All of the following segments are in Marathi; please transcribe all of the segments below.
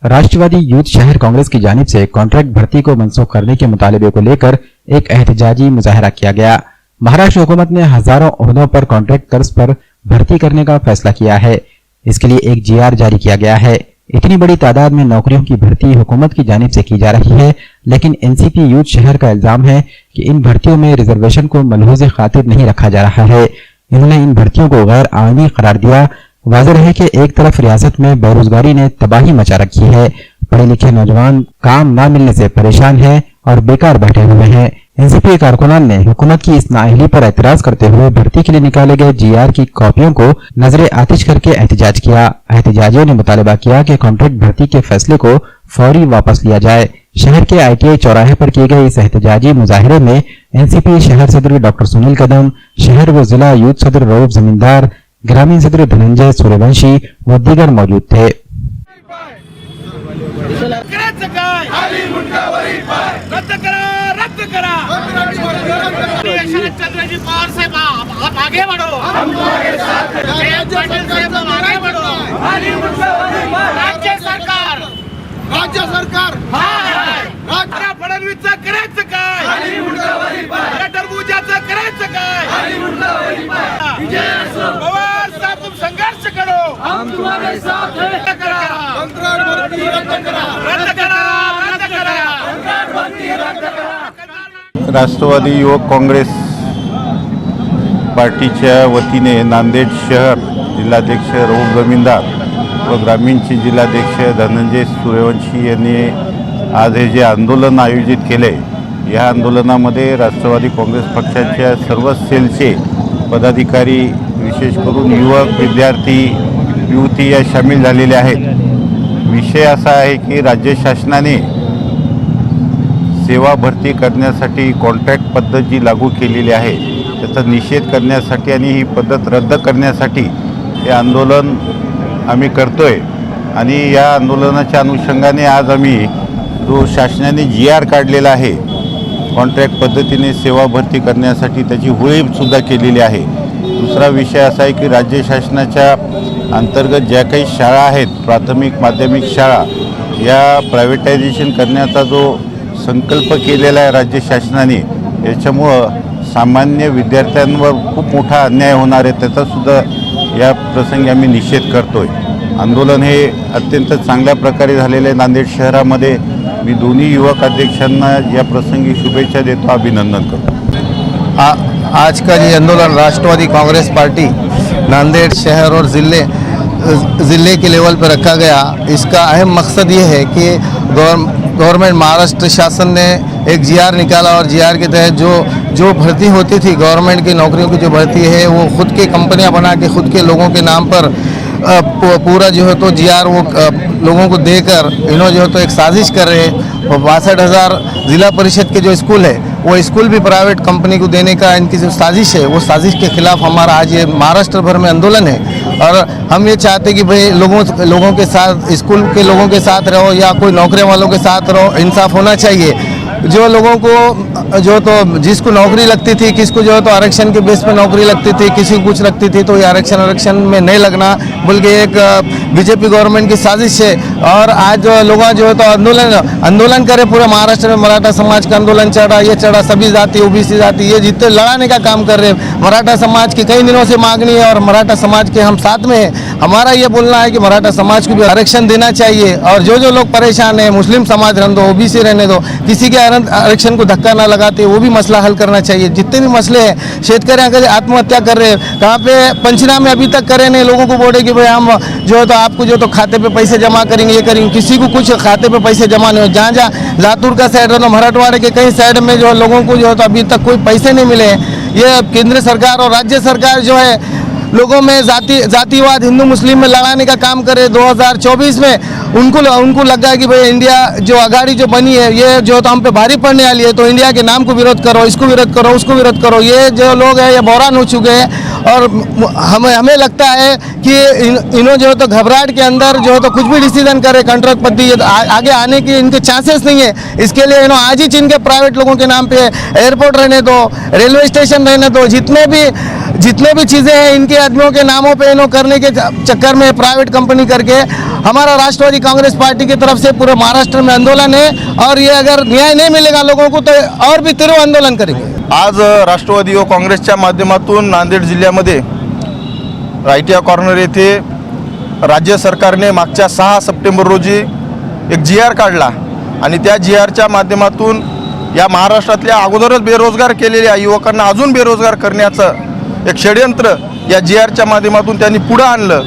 राष्ट्रवादी यूथ शहर कांग्रेस की जानिब से कॉन्ट्रैक्ट भर्ती को मनसूख करने के मुतालबे को लेकर एक एहतजाजी मुजाहरा किया गया। महाराष्ट्र हुकूमत ने हजारों ओहदों पर कॉन्ट्रैक्ट तर्ज पर भर्ती करने का फैसला किया है। इसके लिए एक जीआर जारी किया गया है। इतनी बड़ी तादाद में नौकरियों की भर्ती हुकूमत की जानिब से की जा रही है, लेकिन एनसीपी यूथ शहर का इल्जाम है कि इन भर्तियों में रिजर्वेशन को मलहूज़ खातिर नहीं रखा जा रहा है। इन्होंने इन भर्तियों को गैर आईनी करार दिया। वाज़ेह है कि एक तरफ रियासत में बेरोजगारी ने तबाही मचा रखी है, पढ़े लिखे नौजवान काम न मिलने से परेशान हैं और बेकार बैठे हुए हैं। एनसीपी कारकुनान ने हुकूमत की इस नाअहली पर एतराज करते हुए भर्ती के लिए निकाले गए जीआर की कॉपियों को नजरे आतिश करके एहतजाज किया। एहतजाजियों ने मुतालबा किया कि कॉन्ट्रैक्ट भर्ती के फैसले को फौरी वापस लिया जाए। शहर के ITI चौराहे पर किए गए इस एहतजाजी मुजाहरे में एनसीपी शहर सदर डॉक्टर सुनील कदम, शहर व जिला यूथ सदर रऊफ जमींदार, ग्रामीण सदर धनंजय सूर्यवंशी व दीगर मौजूद थे। आगे बढ़ो, हम तुम्हारे साथ हैं। आगे बढ़ो। राज्य सरकार फडणवीसचं करायचं काय, टरबूजाचं करायचं काय, पवार साहब तुम संघर्ष करो, हम तुम्हारे साथ हैं। रद्द करा, रद्द करा, रद्द करा, रद्द करा। राष्ट्रवादी युवक काँग्रेस पार्टीच्या वतीने नांदेड शहर जिल्हाध्यक्ष रऊफ जमींदार व ग्रामीणचे जिल्हाध्यक्ष धनंजय सूर्यवंशी यांनी आज हे जे आंदोलन आयोजित केले, या आंदोलनामध्ये राष्ट्रवादी काँग्रेस पक्षाच्या सर्व सेलचे पदाधिकारी, विशेष करून युवक, विद्यार्थी, युवती या सामील झालेले आहेत। विषय असा आहे की राज्य शासनाने सेवा भरती करण्यासाठी कॉन्ट्रॅक्ट पद्धत जी लागू केलेली आहे त्याचा निषेध करण्यासाठी आणि ही पद्धत रद्द करण्यासाठी हे आंदोलन आम्ही करतोय। आणि या आंदोलनाच्या अनुषंगाने आज आम्ही जो शासनाने GR काढलेला आहे कॉन्ट्रॅक्ट पद्धतीने सेवा भरती करण्यासाठी त्याची होळीसुद्धा केलेली आहे। दुसरा विषय असा आहे की राज्य शासनाच्या अंतर्गत ज्या काही शाळा आहेत, प्राथमिक माध्यमिक शाळा, या प्रायव्हेटायझेशन करण्याचा जो संकल्प केलेला आहे राज्य शासनाने, याच्यामुळं सामान्य विद्यार्थ्यांवर खूप मोठा अन्याय होणार आहे, त्याचासुद्धा या प्रसंगी आम्ही निषेध करतोय। आंदोलन हे अत्यंत चांगल्या प्रकारे झालेले नांदेड शहरामध्ये। मी दोन्ही युवक अध्यक्षांना या प्रसंगी शुभेच्छा देतो, अभिनंदन करतो। आज का ये आंदोलन राष्ट्रवादी कांग्रेस पार्टी नांदेड़ शहर और ज़िले के लेवल पर रखा गया। इसका अहम मकसद ये है कि गवर्नमेंट महाराष्ट्र शासन ने एक GR निकाला और GR के तहत जो भर्ती होती थी, गवर्नमेंट की नौकरियों की जो भर्ती है वो खुद की कंपनियां बना के खुद के लोगों के नाम पर पूरा जो है तो GR वो लोगों को देकर इन्होंने जो है तो एक साजिश कर रहे हैं। 62,000 जिला परिषद के जो स्कूल है वो स्कूल भी प्राइवेट कंपनी को देने का इनकी जो साजिश है, वो साजिश के खिलाफ हमारा आज ये महाराष्ट्र भर में आंदोलन है। और हम ये चाहते कि भाई लोगों के साथ, स्कूल के लोगों के साथ रहो या कोई नौकरी वालों के साथ रहो, इंसाफ होना चाहिए। जो लोगों को जो तो जिसको नौकरी लगती थी, किसको जो है तो आरक्षण के बेस पे नौकरी लगती थी, किसी को कुछ लगती थी, तो ये आरक्षण में नहीं लगना बल्कि एक बीजेपी गवर्नमेंट की साजिश है। और आज लोग जो है तो आंदोलन करे, पूरे महाराष्ट्र में मराठा समाज का आंदोलन चढ़ा, ये चढ़ा, सभी जाति, OBC जाति, ये जितने लड़ाने का काम कर रहे हैं। मराठा समाज की कई दिनों से मांगनी है और मराठा समाज के हम साथ में हैं। हमारा ये बोलना है कि मराठा समाज को भी आरक्षण देना चाहिए। और जो लोग परेशान हैं, मुस्लिम समाज रहने दो, OBC रहने दो, किसी के आरक्षण को धक्का ना लगाते, वो भी मसला हल करना चाहिए। जितने भी मसले हैं, शेतकरी अगर आत्महत्या कर रहे हैं, कहाँ पे पंचनामे अभी तक करे नहीं, लोगों को बोले कि भाई हम जो है तो आपको जो तो खाते पे पैसे जमा करेंगे, ये करेंगे, किसी को कुछ खाते पे पैसे जमा नहीं हो। जहाँ लातूर का साइड है, मराठवाड़े के कई साइड में जो लोगों को जो है तो अभी तक कोई पैसे नहीं मिले हैं। ये केंद्र सरकार और राज्य सरकार जो है लोगों में जातिवाद, हिंदू मुस्लिम में लड़ाने का काम करे। 2024 में उनको लगा कि भाई इंडिया जो आघाड़ी जो बनी है ये जो तो हम पे भारी पड़ने वाली है, तो इंडिया के नाम को विरोध करो, इसको विरोध करो, उसको विरोध करो। ये जो लोग हैं ये बौरान हो चुके हैं। और हमें लगता है कि इन्हों जो है तो घबराहट के अंदर जो है तो कुछ भी डिसीजन करे, कॉन्ट्रैक्ट पद्धति आगे आने की इनके चांसेस नहीं है। इसके लिए इन्हों आज ही जिनके प्राइवेट लोगों के नाम पे एयरपोर्ट रहने दो, रेलवे स्टेशन रहने दो, जितने भी जितने भी चीज़ें हैं इनके आदमियों के नामों पे इन्हों करने के चक्कर में प्राइवेट कंपनी करके हमारा राष्ट्रवादी कांग्रेस पार्टी की तरफ से पूरे महाराष्ट्र में आंदोलन है और ये अगर न्याय नहीं मिलेगा लोगों को तो और भी तीव्र आंदोलन करेंगे। आज राष्ट्रवादी व काँग्रेसच्या माध्यमातून नांदेड जिल्ह्यामध्ये रायटिया कॉर्नर येथे राज्य सरकारने मागच्या 6 सप्टेंबर रोजी एक GR काढला आणि त्या GRच्या माध्यमातून या महाराष्ट्रातल्या अगोदरच बेरोजगार केलेल्या युवकांना अजून बेरोजगार करण्याचं एक षडयंत्र या GRच्या माध्यमातून त्यांनी पुढं आणलं।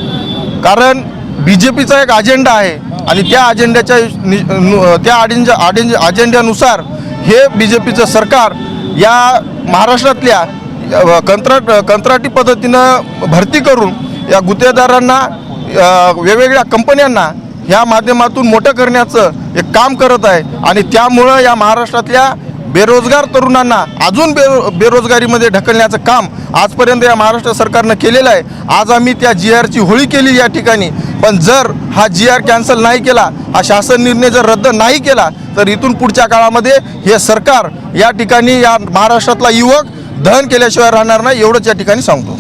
कारण BJPचा एक अजेंडा आहे आणि त्या अजेंड्यानुसार हे BJPचं सरकार या महाराष्ट्रातल्या कंत्राटी पद्धतीनं भरती करून या गुत्तेदारांना वेगवेगळ्या कंपन्यांना ह्या माध्यमातून मोठं करण्याचं एक काम करत आहे आणि त्यामुळं या महाराष्ट्रातल्या बेरोजगार तरुणांना अजून बेरोजगारीमध्ये ढकलण्याचं काम आजपर्यंत या महाराष्ट्र सरकारनं केलेलं आहे। आज आम्ही त्या GRची होळी केली या ठिकाणी, पण जर हा GR कॅन्सल नाही केला, हा शासन निर्णय जर रद्द नाही केला तर इथून पुढच्या काळामध्ये हे सरकार या ठिकाणी या महाराष्ट्रातला युवक दहन केल्याशिवाय राहणार नाही, एवढंच या ठिकाणी सांगतो।